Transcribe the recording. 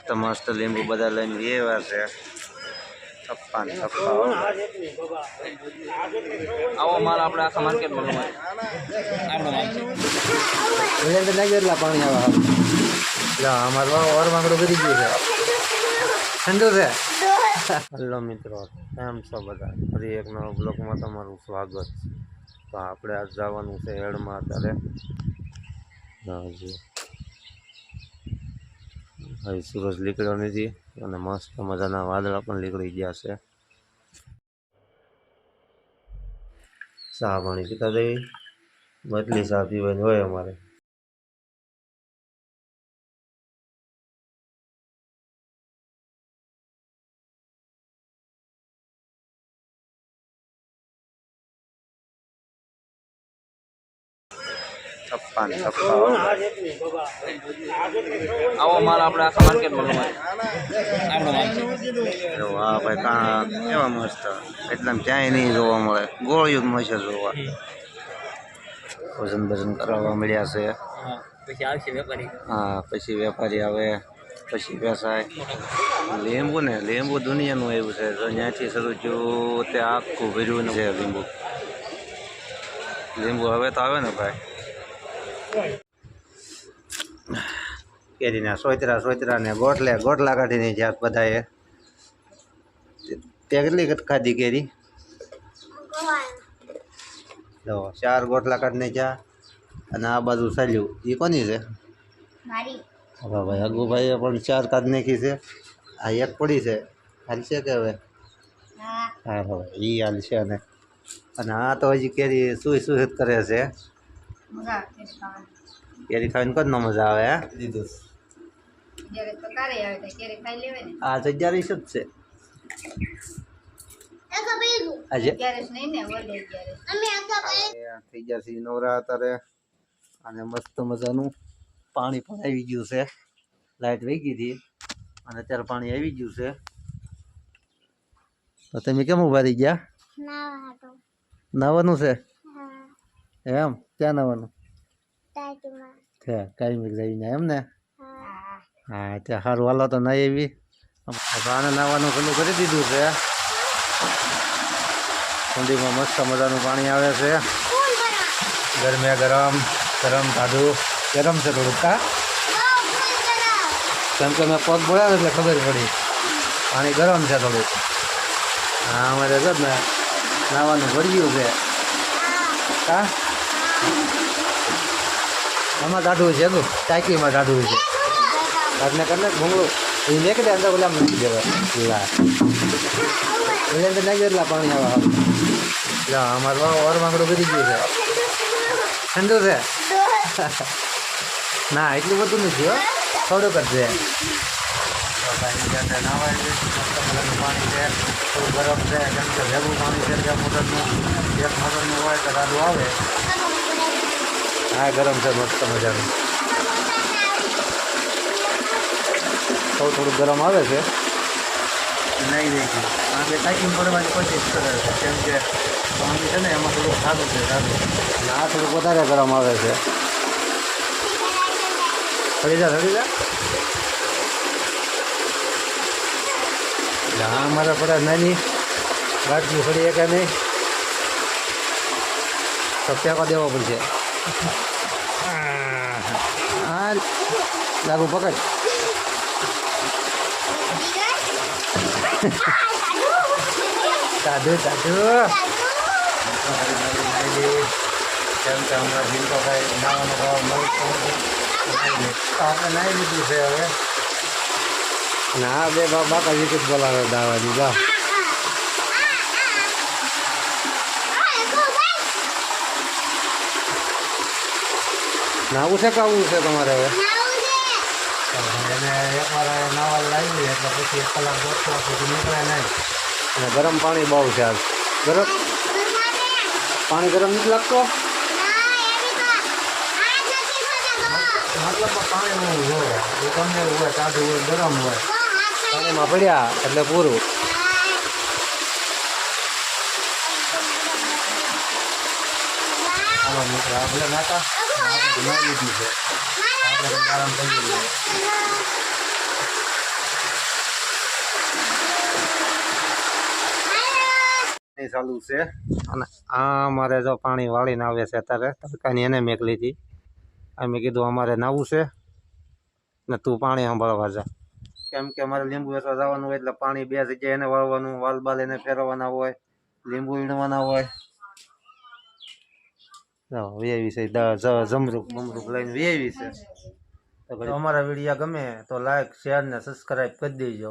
મસ્ત મસ્ત લીંબુ બધા લઈને એવા છે થપ્પા ને થપ્પા આવો માલ આપણે આખા માર્કેટમાં ગમાય આપણો માલ છે કેટલા પાણી આવે અમારું ઓરમાંગડું કરી ગયું છે ઠંડુ છે હેલો મિત્રો કેમ છો બધા ફરી એક નવા બ્લોગમાં તમારું સ્વાગત છે તો આપણે આજ જવાનું છે હેડમાં અત્યારે હવે સૂરજ નીકળ્યો નથી અને મસ્ત મજાના વાદળા પણ નીકળી ગયા છે ચા પાણી પીતા જઈ બદલી ચા પીવાની હોય અમારે થપ્પા ને થપ્પા આવો માલ આપણે આખા માર્કેટમાં ગમાય આપણો માલ છે હા ભાઈ કાં કેવા મસ્ત એટલે ક્યાંય નહીં જોવા મળે ગોળિયું જ મળશે જોવા વજન ભજન કરાવવા મળ્યા છે પછી આવશે વેપારી હા પછી વેપારી આવે પછી વેચાય લીંબુ દુનિયાનું આવ્યું છે જો ત્યાંથી શરૂ થયું તે આખું ભર્યું છે લીંબુ હવે તો આવે ને ભાઈ કેરીના સોયતરા ને ગોટલા કાઢીને જ્યાં બધાએ તે કેટલી ખાધી કેરી જો 4 ગોટલા કાઢીને જ્યાં અને આ બાજુ ચાલ્યું એ કોની છે હા ભાઈ અગુભાઈએ પણ 4 કાઢી નાખી છે આ એક પડી છે હાલશે કે હવે હા ભાઈ એ હાલશે અને આ તો હજી કેરી સુઈ કરે છે કેરી ખાઈને કોને મજા આવે હે દીધું આ જગ્યા રહીશ જ છે આજે થઈ ગયા છે નવરા અત્યારે અને મસ્ત મજાનું પાણી પણ આવી ગયું છે લાઈટ વહી ગઈ હતી અને અત્યારે પાણી આવી ગયું છે તો તમે કેમ ઉભા રહી ગયા નાવાનું છે એમ ક્યાં નાવાનું કાંઈ જઈને એમ ને હા ત્યાં સારું હાલો તો નહીં એવી આને નાવાનું પેલું કરી દીધું છે ઠંડીમાં મસ્ત મજાનું પાણી આવે છે ગરમે ગરમ કાઢું ગરમ છે થોડુંક કા કેમ કે મેં પગ બોલ્યા એટલે ખબર પડી પાણી ગરમ છે થોડુંક હા અમારે જ ને નાવાનું ભર્યું છે કા આમાં કાઢવું છે એનું ટાંકીમાં કાઢવું છે કાઢને કરીને ભૂંગળું એ નીકળે અંદર ઓલા મૂકી દેવાય અંદર નાખી એટલા પાણી આવે એટલે અમારું ઓરમાંગડું કરી ગયું છે ઠંડુ છે ના એટલું બધું નથી હો થોડુંક જ છે પાણી છે થોડું ગરમ છે કેમ કે ભેગું પાણી છે ત્યાં મોટરનું એક મોટરનું હોય તો રાડું આવે હા ગરમ છે મસ્ત મજાનું થોડું ગરમ આવે છે નહીં નહીં આપણે ટાંકી પડવાની કોશિશ કરે છે કેમ કે પાણી છે ને એમાં થોડુંક સારું છે સારું અને આ થોડુંક વધારે ગરમ આવે છે થડી જા એટલે હા અમારે પડે નાની બાટલી ફરી કે નહીં તો ટેકો દેવો પડશે હા લાગુ પકડ સાધુ કેમ કે હમણાં જીવતો કાંઈ નાવાનો ભાવ આપણે નાહી લીધું છે હવે અને આ બે બાપા વિકેટ બોલાવે દાવાની બા નાવું છે કે આવું છે તમારે હવે એને એકવાર નાવા લાવી એટલે પછી 1 કલાક દોઢ પછી નીકળે નહીં અને ગરમ પાણી બહુ છે આજ ગરમ પાણી ગરમ નથી લાગતો મતલબ પાણી હોય એ તમને હોય ટાઢું હોય ગરમ હોય પાણીમાં પડ્યા એટલે પૂરું ચાલો મિત્રો આપણે નાતા આપણે ઘુમાવી લીધી છે આપણે આરામ કરી લઈએ ચાલુ છે અને આ અમારે જો પાણી વાળીને આવે છે અત્યારે તડકાની એને મેકલી હતી મેં કીધું અમારે નાવું છે ને તું પાણી સંભાળવા જા કેમ કે અમારે લીંબુ વેચવા જવાનું હોય એટલે પાણી બે જગ્યાએ એને વાળવાનું વાલ બાલ એને ફેરવવાના હોય લીંબુ વીણવાના હોય વીઆઈવી છે જમરૂક બમરૂક લઈને વીઆઈવી છે તો અમારા વિડીયો ગમે તો લાઈક શેર ને સબસ્ક્રાઈબ કરી દેજો